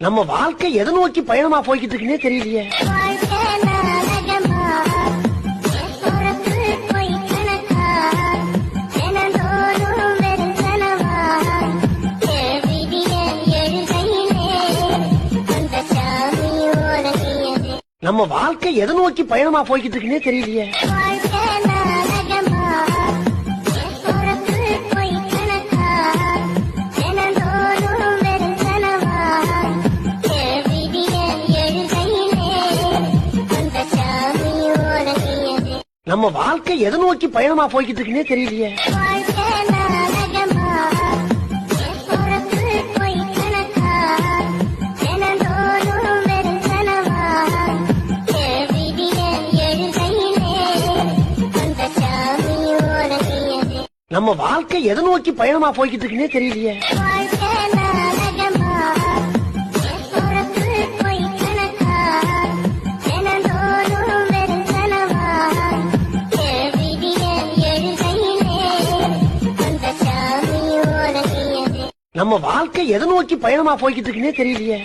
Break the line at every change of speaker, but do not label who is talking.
நம்ம வாழ்க்கை எதை நோக்கி பயணமா போய்கிட்டு இருக்குன்னே தெரியலையே. நம்ம வாழ்க்கை எதை நோக்கி பயணமா போய்கிட்டு இருக்குன்னே தெரியலையே. நம்ம வாழ்க்கை எதை நோக்கி பயணமா போய்கிட்டு இருக்குன்னே தெரியலையே. நம்ம வாழ்க்கை எதை நோக்கி பயணமா போய்கிட்டு இருக்குன்னே தெரியலையே. நம்ம வாழ்க்கை எதை நோக்கி பயணமா போய்கிட்டு இருக்குன்னே தெரியலையே.